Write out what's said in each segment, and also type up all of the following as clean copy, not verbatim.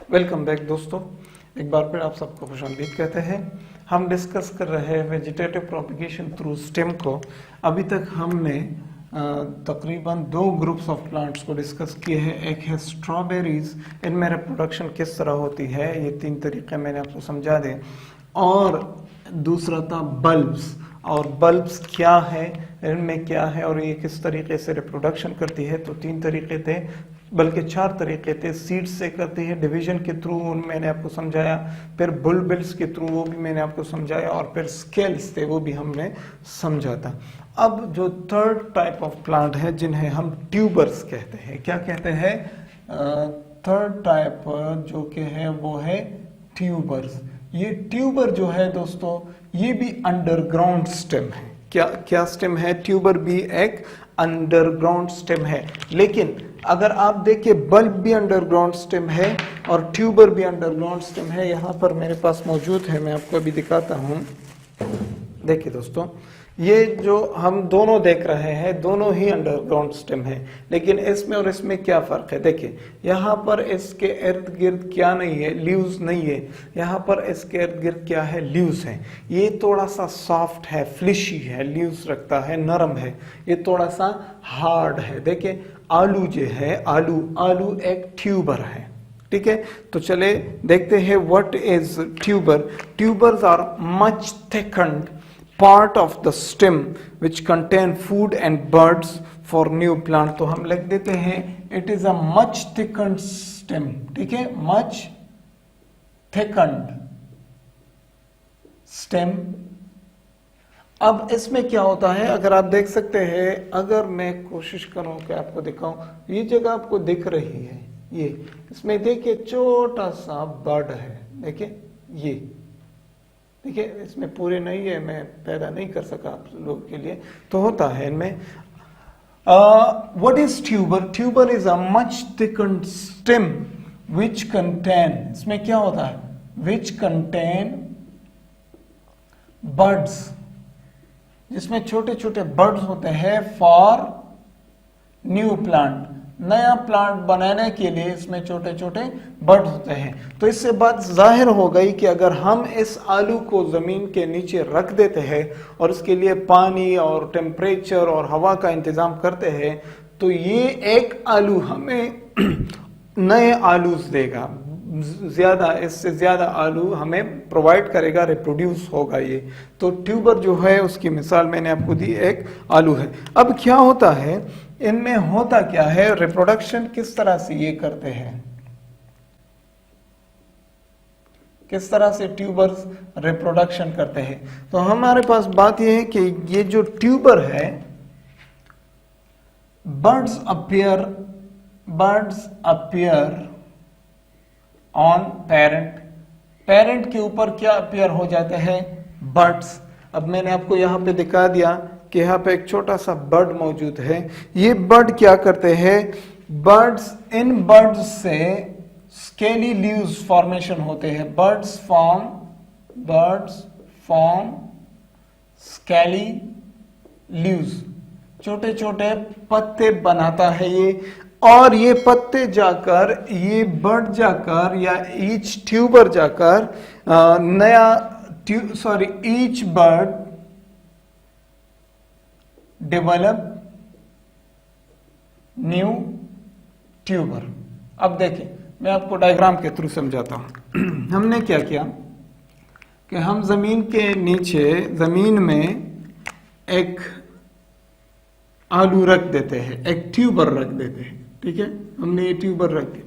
Welcome back दोस्तों, एक बार फिर आप सबको खुशामदीद कहते हैं। हम डिस्कस कर रहे हैं वेजिटेटिव प्रोपिगेशन थ्रू स्टेम को। अभी तक हमने तकरीबन 2 ग्रुप्स ऑफ प्लांट्स को डिस्कस किए हैं। एक है स्ट्रॉबेरीज, इनमें रिप्रोडक्शन किस तरह होती है, ये 3 तरीके मैंने आपको समझा दे। और दूसरा था बल्ब्स, और बल्ब्स क्या है, इनमें क्या है और ये किस तरीके से रिप्रोडक्शन करती है। तो 3 तरीके थे, बल्कि 4 तरीके थे। सीड्स से करती है, डिवीजन के थ्रू मैंने आपको समझाया, फिर बुलबिल्स के थ्रू वो भी मैंने आपको समझाया, और फिर स्केल्स थे वो भी हमने समझा था। अब जो थर्ड टाइप ऑफ प्लांट है जिन्हें हम ट्यूबर्स कहते हैं, क्या कहते हैं, थर्ड टाइप जो कि है वो है ट्यूबर्स। ये ट्यूबर जो है दोस्तों, ये भी अंडरग्राउंड स्टेम है। क्या स्टेम है? ट्यूबर भी एक अंडरग्राउंड स्टेम है। लेकिन अगर आप देखें, बल्ब भी अंडरग्राउंड स्टेम है और ट्यूबर भी अंडरग्राउंड स्टेम है। यहाँ पर मेरे पास मौजूद है, मैं आपको अभी दिखाता हूँ। देखिए दोस्तों, ये जो हम दोनों देख रहे हैं, दोनों ही अंडरग्राउंड स्टेम है। लेकिन इसमें और इसमें क्या फर्क है? देखिए, यहाँ पर इसके इर्द गिर्द क्या नहीं है, लीव्स नहीं है। यहाँ पर इसके इर्द गिर्द क्या है, लीव्स है। ये थोड़ा सा सॉफ्ट है, फ्लिशी है, लीव्स रखता है, नरम है। ये थोड़ा सा हार्ड है। देखिए, आलू जो है, आलू एक ट्यूबर है। ठीक है, तो चले देखते हैं what is tuber. Tubers are much thickened part of the stem which contain food and buds for new plant। तो हम लिख देते हैं it is a much thickened stem। ठीक है, much thickened stem। अब इसमें क्या होता है, अगर आप देख सकते हैं, अगर मैं कोशिश करूं कि आपको दिखाऊं, ये जगह आपको दिख रही है, ये इसमें देखिए छोटा सा बड है। देखिए ये, देखिए इसमें पूरे नहीं है, मैं पैदा नहीं कर सका आप लोगों के लिए, तो होता है इनमें। What is tuber? Tuber is a much thickened stem which contain, इसमें क्या होता है, विच कंटेन बर्ड्स, जिसमें छोटे छोटे बर्ड्स होते हैं फॉर न्यू प्लांट, नया प्लांट बनाने के लिए इसमें छोटे छोटे बर्ड होते हैं। तो इससे बात जाहिर हो गई कि अगर हम इस आलू को जमीन के नीचे रख देते हैं और उसके लिए पानी और टेम्परेचर और हवा का इंतजाम करते हैं, तो ये एक आलू हमें नए आलूज देगा, ज्यादा, इससे ज्यादा आलू हमें प्रोवाइड करेगा, रिप्रोड्यूस होगा ये। तो ट्यूबर जो है उसकी मिसाल मैंने आपको दी, एक आलू है। अब क्या होता है, इनमें होता क्या है, रिप्रोडक्शन किस तरह से ये करते हैं, किस तरह से ट्यूबर्स रिप्रोडक्शन करते हैं। तो हमारे पास बात ये है कि ये जो ट्यूबर है, बर्ड्स अपीयर ऑन पेरेंट के ऊपर क्या अपीयर हो जाते हैं, बर्ड्स। अब मैंने आपको यहाँ पे दिखा दिया कि यहाँ पे एक छोटा सा बर्ड मौजूद है। ये बर्ड क्या करते हैं, इन बर्ड्स से स्केली लीव्स फॉर्मेशन होते हैं। बर्ड्स फॉर्म स्केली लीव्स, छोटे छोटे पत्ते बनाता है ये, और ये पत्ते जाकर, ये बर्ड जाकर, या ईच ट्यूबर जाकर each bird develop new tuber. अब देखिए, मैं आपको डायग्राम के थ्रू समझाता हूं। हमने क्या किया कि हम जमीन के नीचे, जमीन में एक आलू रख देते हैं, एक ट्यूबर रख देते हैं। ठीक है, हमने ये ट्यूबर रख दिया।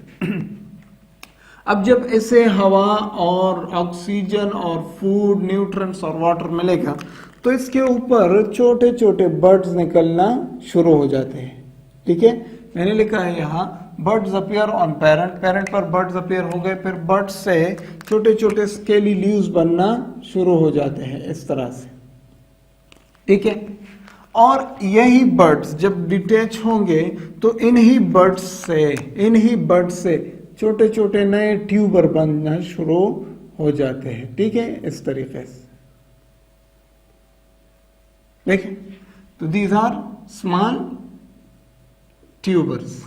अब जब इसे हवा और ऑक्सीजन और फूड, न्यूट्रिएंट्स और वाटर मिलेगा, तो इसके ऊपर छोटे छोटे बर्ड्स निकलना शुरू हो जाते हैं। ठीक है, मैंने लिखा है यहाँ बर्ड्स अपीयर ऑन पेरेंट पर बर्ड्स अपीयर हो गए, फिर बर्ड्स से छोटे छोटे स्केली लीव्स बनना शुरू हो जाते हैं इस तरह से। ठीक है, और यही बर्ड्स जब डिटैच होंगे तो इन्हीं बर्ड्स से छोटे छोटे नए ट्यूबर बनना शुरू हो जाते हैं। ठीक है, इस तरीके से देखिए, तो दीज आर स्मॉल ट्यूबर्स।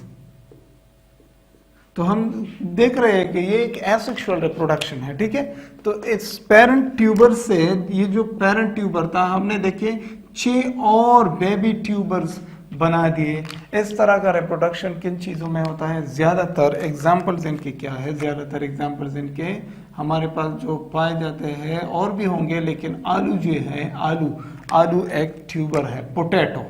तो हम देख रहे हैं कि ये एक एसेक्सुअल रिप्रोडक्शन है, ठीक है। तो इस पेरेंट ट्यूबर से, ये जो पेरेंट ट्यूबर था, हमने देखे 6 और बेबी ट्यूबर्स बना दिए। इस तरह का रिप्रोडक्शन किन चीज़ों में होता है? ज़्यादातर एग्जाम्पल्स इनके क्या है? ज़्यादातर एग्जाम्पल्स इनके हमारे पास जो पाए जाते हैं, और भी होंगे, लेकिन आलू जो है, आलू एक ट्यूबर है, पोटैटो,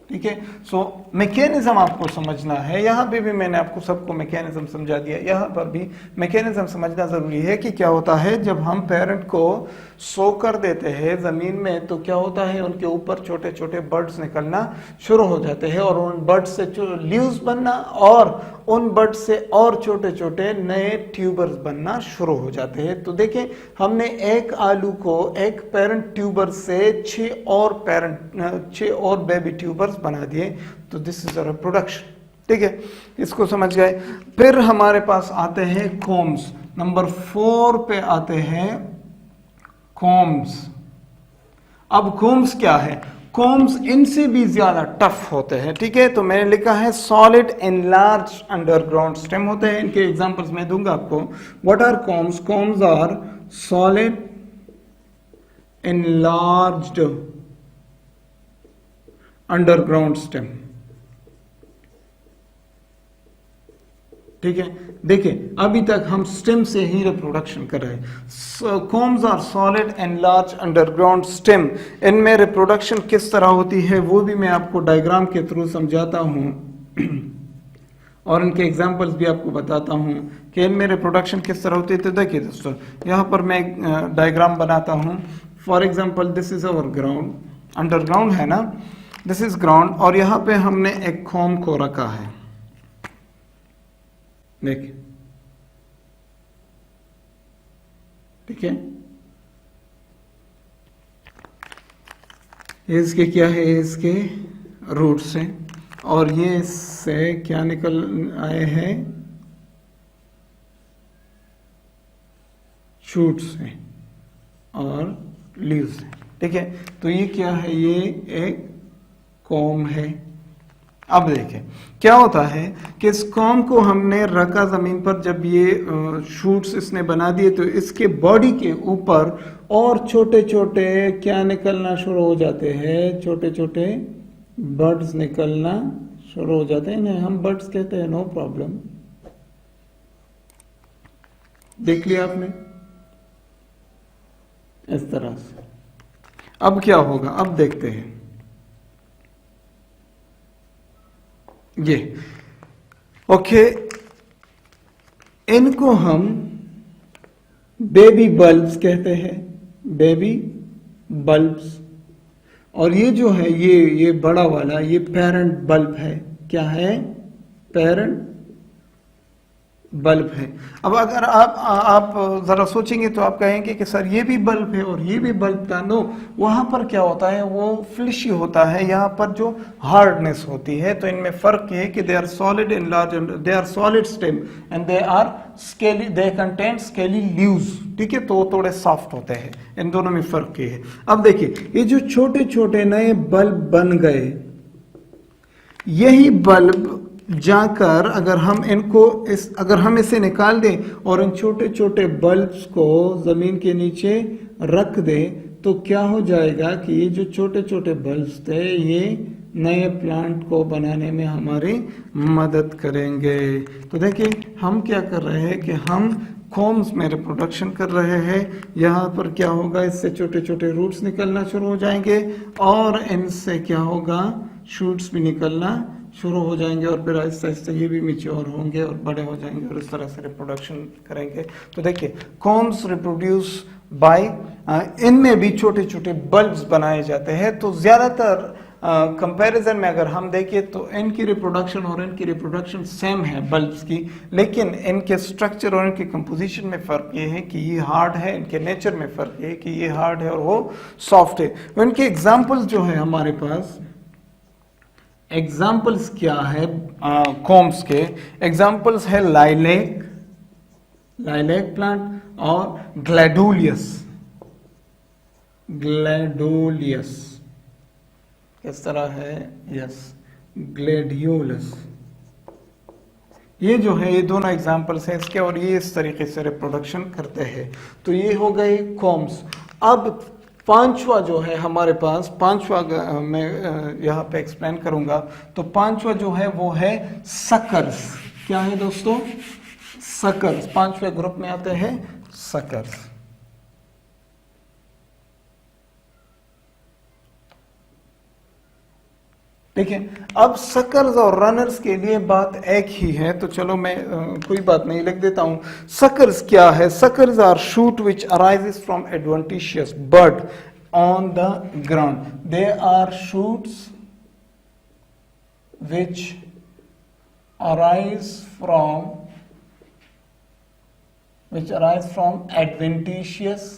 ठीक है। सो मैकेनिज्म आपको समझना है। यहाँ पे भी मैंने आपको सबको मैकेनिज्म समझा दिया, यहाँ पर भी मैकेनिज्म समझना जरूरी है कि क्या होता है जब हम पेरेंट को सो कर देते हैं जमीन में, तो क्या होता है, उनके ऊपर छोटे छोटे बर्ड्स निकलना शुरू हो जाते हैं, और उन बर्ड्स से लीव्स बनना, और उन बर्ड्स से और छोटे छोटे नए ट्यूबर्स बनना शुरू हो जाते हैं। तो देखें, हमने एक आलू को एक पेरेंट ट्यूबर से 6 और बेबी ट्यूबर्स बना दिए। तो दिस इज अ रिप्रोडक्शन, ठीक है, इसको समझ गए। फिर हमारे पास आते हैं कॉम्स। नंबर 4 पे आते हैं कॉम्स। अब कॉम्स क्या है? कॉम्स इनसे भी ज्यादा टफ होते हैं, ठीक है। तो मैंने लिखा है सॉलिड एनलार्ज अंडरग्राउंड स्टेम होते हैं। इनके एग्जांपल्स मैं दूंगा आपको। What are corms? Corms are solid enlarged underground stem, ठीक है। देखिए, अभी तक हम स्टेम से ही रिप्रोडक्शन कर रहे हैं। Corms are solid and large underground stem. इनमें रिप्रोडक्शन किस तरह होती है वो भी मैं आपको डायग्राम के थ्रू समझाता हूं, और इनके एग्जांपल्स भी आपको बताता हूं कि इनमें रिप्रोडक्शन किस तरह होती है। तो देखिए दोस्तों, यहाँ पर मैं डायग्राम बनाता हूं। For example, this is our ground, underground है ना, दिस इज ग्राउंड, और यहाँ पे हमने एक कॉम को रखा है। देखिए, ठीक है, इसके क्या है, इसके रूट्स हैं, और ये इससे क्या निकल आए हैं, शूट्स हैं और लीव्स हैं, ठीक है। तो ये क्या है, ये एक कॉम है। अब देखें क्या होता है कि इस कॉम को हमने रखा जमीन पर, जब ये शूट्स इसने बना दिए, तो इसके बॉडी के ऊपर और छोटे छोटे क्या निकलना शुरू हो जाते हैं, छोटे छोटे बर्ड्स निकलना शुरू हो जाते हैं। हम बर्ड्स कहते हैं, नो प्रॉब्लम। देख लिया आपने, इस तरह से। अब क्या होगा, अब देखते हैं। ये ओके, इनको हम बेबी बल्ब्स कहते हैं, बेबी बल्ब्स। और ये जो है, ये बड़ा वाला, ये पेरेंट बल्ब है। क्या है? पेरेंट बल्ब है। अब अगर आप जरा सोचेंगे तो आप कहेंगे कि सर ये भी बल्ब है और ये भी बल्ब था। नो, वहां पर क्या होता है, वो फ्लिशी होता है, यहाँ पर जो हार्डनेस होती है। तो इनमें फर्क ये है कि they are solid in large, they are solid stem and they are scaly, they contain scaly leaves, ठीक है। तो वो थोड़े सॉफ्ट होते हैं, इन दोनों में फर्क ये है। अब देखिए, ये जो छोटे छोटे नए बल्ब बन गए, यही बल्ब जाकर अगर हम इसे निकाल दें और इन छोटे छोटे बल्ब्स को जमीन के नीचे रख दें, तो क्या हो जाएगा कि ये जो छोटे छोटे बल्ब्स थे, ये नए प्लांट को बनाने में हमारी मदद करेंगे। तो देखिए, हम क्या कर रहे हैं कि हम कॉम्स में रिप्रोडक्शन कर रहे हैं। यहाँ पर क्या होगा, इससे छोटे छोटे रूट्स निकलना शुरू हो जाएंगे, और इनसे क्या होगा, शूट्स भी निकलना शुरू हो जाएंगे, और फिर आहिस्ते आहिस्ते ये भी मैच्योर होंगे और बड़े हो जाएंगे, और इस तरह से रिप्रोडक्शन करेंगे। तो देखिए, कॉम्स रिप्रोड्यूस बाय, इनमें भी छोटे छोटे बल्ब्स बनाए जाते हैं। तो ज्यादातर कंपैरिजन में अगर हम देखें तो इनकी रिप्रोडक्शन और इनकी रिप्रोडक्शन सेम है बल्ब्स की, लेकिन इनके स्ट्रक्चर और इनके कंपोजिशन में फर्क ये है कि ये हार्ड है, इनके नेचर में फर्क ये है कि ये हार्ड है और वो सॉफ्ट है। इनके एग्जाम्पल्स जो है हमारे पास, एग्जाम्पल्स क्या है कॉम्स के, एग्जाम्पल्स है लाइलेक प्लांट और ग्लैडोलियस। किस तरह है, यस, ग्लैडियोलस, ये जो है ये दोनों एग्जाम्पल्स हैं इसके, और ये इस तरीके से रिप्रोडक्शन करते हैं। तो ये हो गए कॉम्स। अब पांचवा जो है हमारे पास, पांचवा मैं यहाँ पे एक्सप्लेन करूंगा। तो पांचवा जो है वो है सकर्स। क्या है दोस्तों? सकर्स। पांचवे ग्रुप में आते हैं सकर्स। ठीक है, अब सकर्स और रनर्स के लिए बात एक ही है, तो चलो मैं कोई बात नहीं, लिख देता हूं। सकर्स क्या है? Suckers are shoot which arises from adventitious bud on the ground. They are shoots which arise from adventitious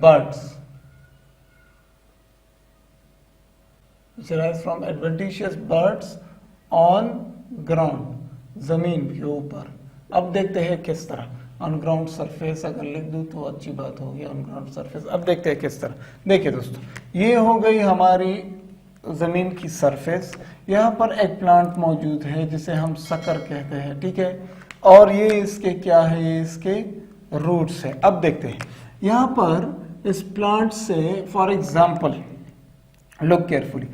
buds, which arise from adventitious buds on ground, जमीन के ऊपर। अब देखते हैं किस तरह। ऑन ग्राउंड सरफेस अगर लिख दूं तो अच्छी बात होगी, ऑन ग्राउंड सरफेस। अब देखते हैं किस तरह। देखिए दोस्तों, ये हो गई हमारी जमीन की सरफेस। यहाँ पर एक प्लांट मौजूद है जिसे हम सकर कहते हैं, ठीक है, और ये इसके क्या है? ये इसके रूट्स है। अब देखते हैं यहाँ पर इस प्लांट से, फॉर एग्जाम्पल लुक केयरफुली,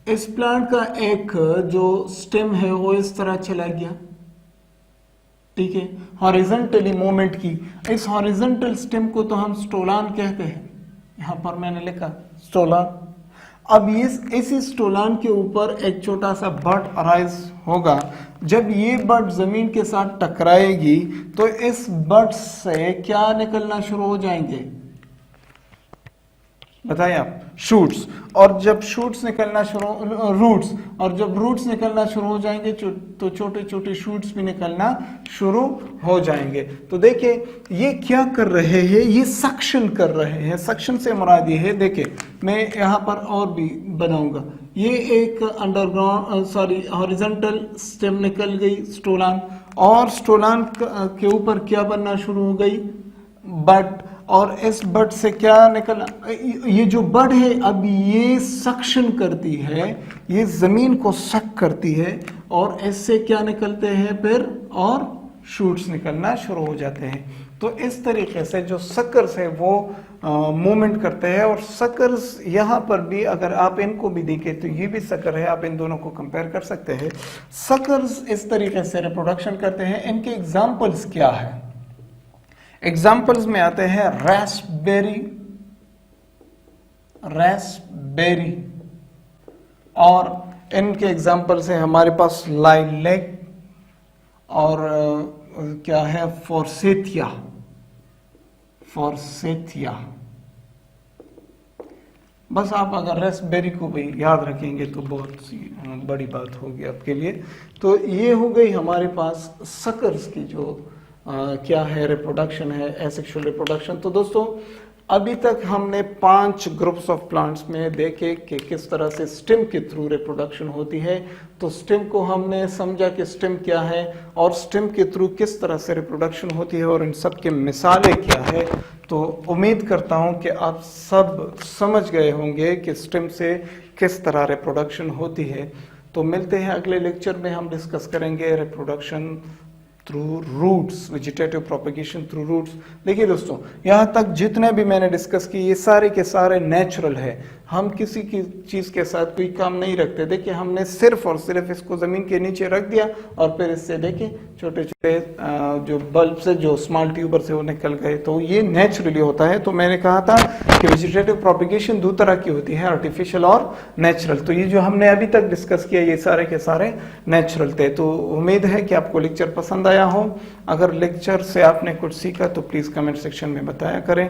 इस प्लांट का एक जो स्टेम है वो इस तरह चला गया, ठीक है, हॉरिजॉन्टली मूवमेंट की। इस हॉरिजॉन्टल स्टेम को तो हम स्टोलान कहते हैं, यहां पर मैंने लिखा स्टोलान। अब ये इसी स्टोलान के ऊपर एक छोटा सा बड अराइज होगा। जब ये बड जमीन के साथ टकराएगी तो इस बड से क्या निकलना शुरू हो जाएंगे? बताइए आप। शूट्स। और जब शूट्स निकलना शुरू, रूट्स, और जब रूट्स निकलना शुरू हो जाएंगे तो छोटे छोटे शूट्स भी निकलना शुरू हो जाएंगे। तो देखिए ये क्या कर रहे हैं? ये सक्शन कर रहे हैं। सक्शन से मुराद ये है, देखिए मैं यहाँ पर और भी बनाऊंगा। ये एक अंडरग्राउंड हॉरिजॉन्टल स्टेम निकल गई स्टोलान, और स्टोलान के ऊपर क्या बनना शुरू हो गई? बड। और इस बड से क्या निकला? ये जो बड है अब ये सक्शन करती है, ये जमीन को सक करती है, और इससे क्या निकलते हैं फिर? और शूट्स निकलना शुरू हो जाते हैं। तो इस तरीके से जो सकर्स है वो मूवमेंट करते हैं। और सकर्स यहाँ पर भी अगर आप इनको भी देखें तो ये भी सकर है, आप इन दोनों को कंपेयर कर सकते हैं। सकर्स इस तरीके से रिप्रोडक्शन करते हैं। इनके एग्जाम्पल्स क्या है? एग्जाम्पल्स में आते हैं रास्पबेरी, और इनके एग्जाम्पल्स हैं हमारे पास लाइलैक, और क्या है? फोर्सेथिया। बस आप अगर रास्पबेरी को भी याद रखेंगे तो बहुत सी बड़ी बात होगी आपके लिए। तो ये हो गई हमारे पास सकर्स की जो क्या है, रिप्रोडक्शन है, एसेक्सुअल रिप्रोडक्शन। तो दोस्तों अभी तक हमने 5 ग्रुप्स ऑफ प्लांट्स में देखे कि किस तरह से स्टेम के थ्रू रिप्रोडक्शन होती है। तो स्टेम को हमने समझा कि स्टेम क्या है और स्टेम के थ्रू किस तरह से रिप्रोडक्शन होती है, और इन सब के मिसालें क्या है। तो उम्मीद करता हूं कि आप सब समझ गए होंगे कि स्टेम से किस तरह रिप्रोडक्शन होती है। तो मिलते हैं अगले लेक्चर में, हम डिस्कस करेंगे reproduction through roots, vegetative propagation through roots. देखिए दोस्तों, यहाँ तक जितने भी मैंने डिस्कस की ये सारे के सारे नेचुरल है। हम किसी की चीज़ के साथ कोई काम नहीं रखते। देखिए हमने सिर्फ और सिर्फ इसको ज़मीन के नीचे रख दिया, और फिर इससे देखिए छोटे छोटे जो बल्ब से, जो स्मॉल ट्यूबर से वो निकल गए। तो ये नेचुरली होता है। तो मैंने कहा था कि वेजिटेटिव प्रोपेगेशन 2 तरह की होती है, आर्टिफिशियल और नेचुरल। तो ये जो हमने अभी तक डिस्कस किया ये सारे के सारे नेचुरल थे। तो उम्मीद है कि आपको लेक्चर पसंद आया हो। अगर लेक्चर से आपने कुछ सीखा तो प्लीज़ कमेंट सेक्शन में बताया करें,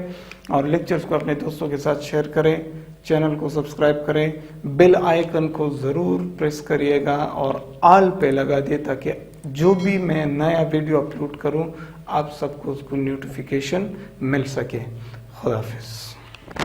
और लेक्चर्स को अपने दोस्तों के साथ शेयर करें, चैनल को सब्सक्राइब करें, बेल आइकन को ज़रूर प्रेस करिएगा और ऑल पे लगा दिए, ताकि जो भी मैं नया वीडियो अपलोड करूं आप सबको उसको नोटिफिकेशन मिल सके। खुदा हाफिज़।